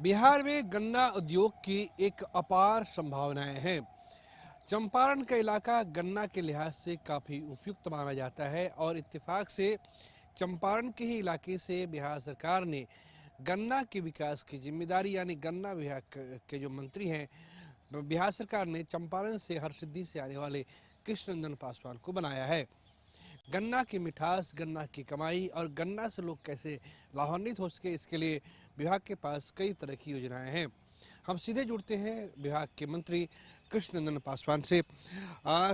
बिहार में गन्ना उद्योग की एक अपार संभावनाएं हैं। चंपारण का इलाका गन्ना के लिहाज से काफ़ी उपयुक्त माना जाता है और इत्तेफाक से चंपारण के ही इलाके से बिहार सरकार ने गन्ना के विकास की जिम्मेदारी यानी गन्ना विभाग के जो मंत्री हैं, बिहार सरकार ने चंपारण से हरसिद्धि से आने वाले कृष्णनंदन पासवान को बनाया है। गन्ना की मिठास, गन्ना की कमाई और गन्ना से लोग कैसे लाभान्वित हो सके, इसके लिए विभाग के पास कई तरह की योजनाएं हैं। हम सीधे जुड़ते हैं विभाग के मंत्री कृष्णनंदन पासवान से।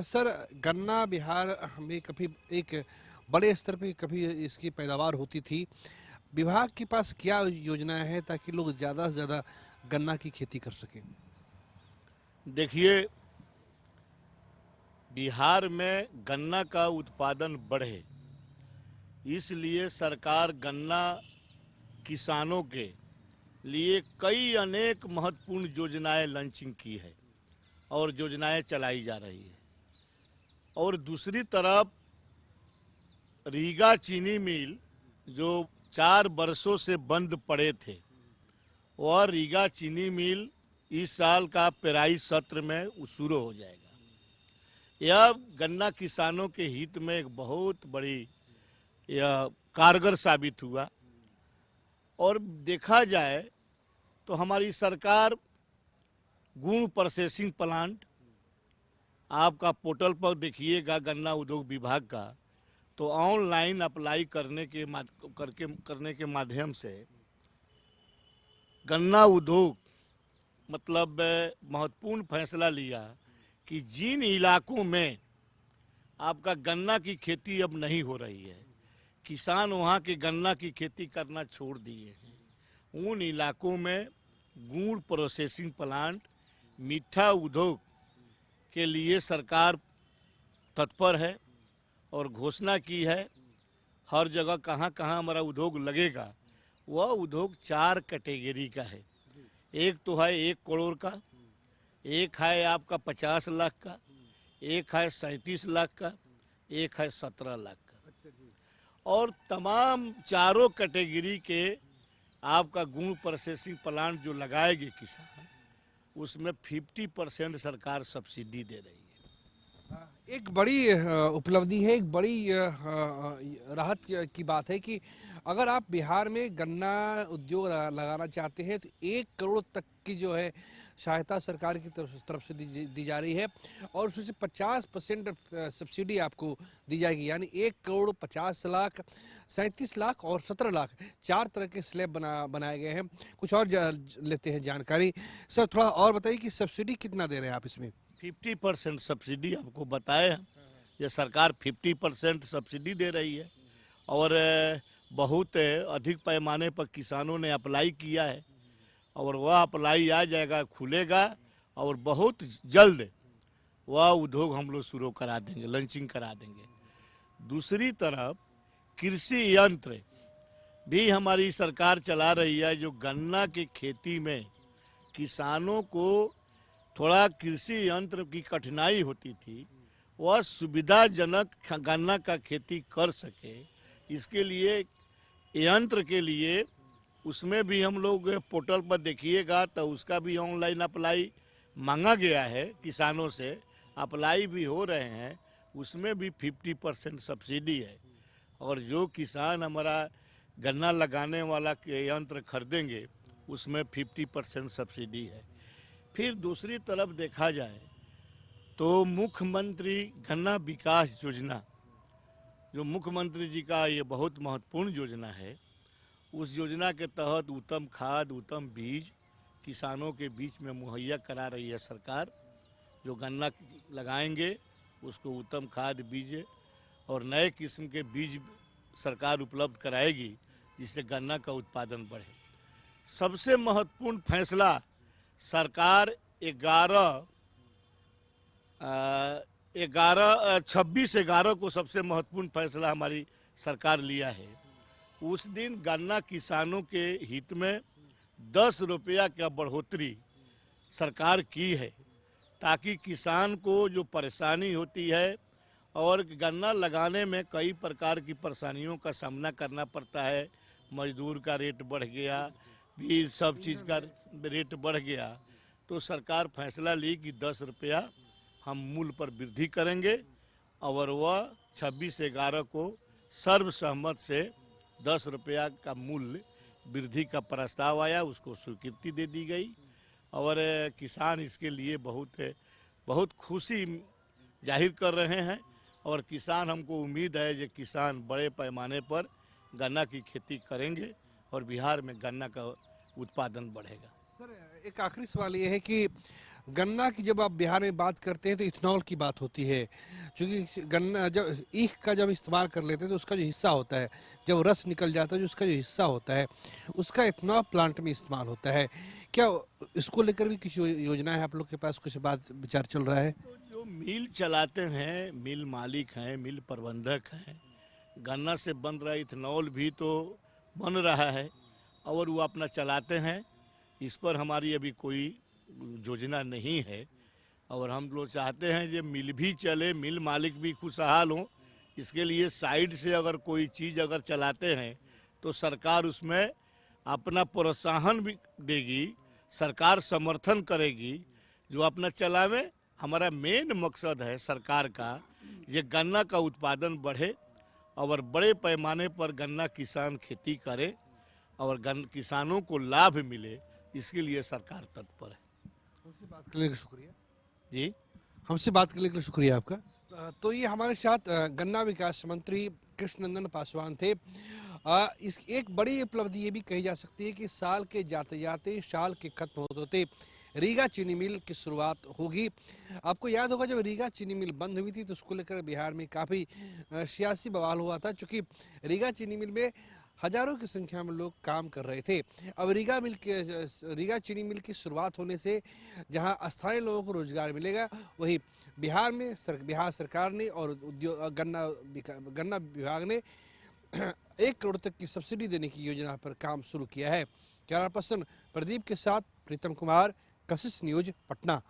सर, गन्ना बिहार में कभी एक बड़े स्तर पे कभी इसकी पैदावार होती थी। विभाग के पास क्या योजनाएं हैं ताकि लोग ज़्यादा से ज़्यादा गन्ना की खेती कर सकें? देखिए, बिहार में गन्ना का उत्पादन बढ़े, इसलिए सरकार गन्ना किसानों के लिए कई अनेक महत्वपूर्ण योजनाएं लॉन्चिंग की है और योजनाएं चलाई जा रही है। और दूसरी तरफ रीगा चीनी मिल जो 4 वर्षों से बंद पड़े थे, वह रीगा चीनी मिल इस साल का पेराई सत्र में शुरू हो जाएगा। यह गन्ना किसानों के हित में एक बहुत बड़ी यह कारगर साबित हुआ। और देखा जाए तो हमारी सरकार गुण प्रोसेसिंग प्लांट, आपका पोर्टल पर देखिएगा गन्ना उद्योग विभाग का, तो ऑनलाइन अप्लाई करने के माध्यम से गन्ना उद्योग मतलब महत्वपूर्ण फैसला लिया कि जिन इलाकों में आपका गन्ना की खेती अब नहीं हो रही है, किसान वहाँ के गन्ना की खेती करना छोड़ दिए हैं, उन इलाकों में गुड़ प्रोसेसिंग प्लांट, मीठा उद्योग के लिए सरकार तत्पर है और घोषणा की है। हर जगह कहाँ कहाँ हमारा उद्योग लगेगा, वह उद्योग 4 कैटेगरी का है। एक तो है 1 करोड़ का, एक है आपका 50 लाख का, एक है 37 लाख का, एक है 17 लाख का। और तमाम चारों कैटेगरी के आपका गुण प्रोसेसिंग प्लांट जो लगाएगी किसान, उसमें 50% सरकार सब्सिडी दे रही है। एक बड़ी उपलब्धि है, एक बड़ी राहत की बात है कि अगर आप बिहार में गन्ना उद्योग लगाना चाहते हैं तो 1 करोड़ तक की जो है सहायता सरकार की तरफ से दी जा रही है और उसमें से 50% सब्सिडी आपको दी जाएगी। यानी 1 करोड़ 50 लाख, 37 लाख और 17 लाख, 4 तरह के स्लैब बनाए गए हैं। कुछ और लेते हैं जानकारी। सर, थोड़ा और बताइए कि सब्सिडी कितना दे रहे हैं आप इसमें? 50% सब्सिडी आपको बताए हैं, ये सरकार 50% सब्सिडी दे रही है। और बहुत अधिक पैमाने पर किसानों ने अप्लाई किया है और वह अप्लाई आ जाएगा, खुलेगा और बहुत जल्द वह उद्योग हम लोग शुरू करा देंगे, लॉन्चिंग करा देंगे। दूसरी तरफ कृषि यंत्र भी हमारी सरकार चला रही है, जो गन्ना की खेती में किसानों को थोड़ा कृषि यंत्र की कठिनाई होती थी, वह सुविधाजनक गन्ना का खेती कर सके, इसके लिए यंत्र के लिए उसमें भी हम लोग पोर्टल पर देखिएगा तो उसका भी ऑनलाइन अप्लाई मांगा गया है, किसानों से अप्लाई भी हो रहे हैं, उसमें भी 50% सब्सिडी है। और जो किसान हमारा गन्ना लगाने वाला के यंत्र खरीदेंगे उसमें 50% सब्सिडी है। फिर दूसरी तरफ देखा जाए तो मुख्यमंत्री गन्ना विकास योजना, जो मुख्यमंत्री जी का ये बहुत महत्वपूर्ण योजना है, उस योजना के तहत उत्तम खाद, उत्तम बीज किसानों के बीच में मुहैया करा रही है सरकार। जो गन्ना लगाएंगे उसको उत्तम खाद, बीज और नए किस्म के बीज सरकार उपलब्ध कराएगी, जिससे गन्ना का उत्पादन बढ़े। सबसे महत्वपूर्ण फैसला सरकार 26/11 को सबसे महत्वपूर्ण फैसला हमारी सरकार लिया है। उस दिन गन्ना किसानों के हित में 10 रुपया का बढ़ोतरी सरकार की है, ताकि किसान को जो परेशानी होती है और गन्ना लगाने में कई प्रकार की परेशानियों का सामना करना पड़ता है, मजदूर का रेट बढ़ गया, भी सब चीज़ का रेट बढ़ गया, तो सरकार फैसला ली कि 10 रुपया हम मूल्य पर वृद्धि करेंगे और वह 26/11 को सर्वसहमत से 10 रुपया का मूल्य वृद्धि का प्रस्ताव आया, उसको स्वीकृति दे दी गई और किसान इसके लिए बहुत खुशी जाहिर कर रहे हैं। और किसान, हमको उम्मीद है कि किसान बड़े पैमाने पर गन्ना की खेती करेंगे और बिहार में गन्ना का उत्पादन बढ़ेगा। सर, एक आखिरी सवाल ये है कि गन्ना की जब आप बिहार में बात करते हैं तो इथेनॉल की बात होती है, क्योंकि गन्ना जब ईख का जब इस्तेमाल कर लेते हैं तो उसका जो हिस्सा होता है, जब रस निकल जाता है, जो उसका जो हिस्सा होता है, उसका इथेनॉल प्लांट में इस्तेमाल होता है। क्या इसको लेकर भी किसी योजना है आप लोग के पास, कुछ बात विचार चल रहा है? तो जो मिल चलाते हैं, मिल मालिक हैं, मिल प्रबंधक हैं, गन्ना से बन रहा इथेनॉल भी तो बन रहा है और वो अपना चलाते हैं। इस पर हमारी अभी कोई योजना नहीं है और हम लोग चाहते हैं कि मिल भी चले, मिल मालिक भी खुशहाल हों। इसके लिए साइड से अगर कोई चीज़ अगर चलाते हैं तो सरकार उसमें अपना प्रोत्साहन भी देगी, सरकार समर्थन करेगी जो अपना चलावे। हमारा मेन मकसद है सरकार का, ये गन्ना का उत्पादन बढ़े और बड़े पैमाने पर गन्ना किसान खेती करे और किसानों को लाभ मिले, इसके लिए सरकार तत्पर है। हमसे बात करने के लिए शुक्रिया जी, हमसे बात करने के लिए शुक्रिया आपका। तो ये हमारे साथ गन्ना विकास मंत्री कृष्णनंदन पासवान थे। इस एक बड़ी उपलब्धि ये भी कही जा सकती है कि साल के जाते जाते, साल के खत्म होते होते रीगा चीनी मिल की शुरुआत होगी। आपको याद होगा जब रीगा चीनी मिल बंद हुई थी तो उसको लेकर बिहार में काफ़ी सियासी बवाल हुआ था, क्योंकि रीगा चीनी मिल में हजारों की संख्या में लोग काम कर रहे थे। अब रीगा चीनी मिल की शुरुआत होने से जहां अस्थायी लोगों को रोजगार मिलेगा, वहीं बिहार में बिहार सरकार ने और गन्ना विभाग ने 1 करोड़ तक की सब्सिडी देने की योजना पर काम शुरू किया है। कैमरा पर्सन प्रदीप के साथ प्रीतम कुमार, कशिश न्यूज, पटना।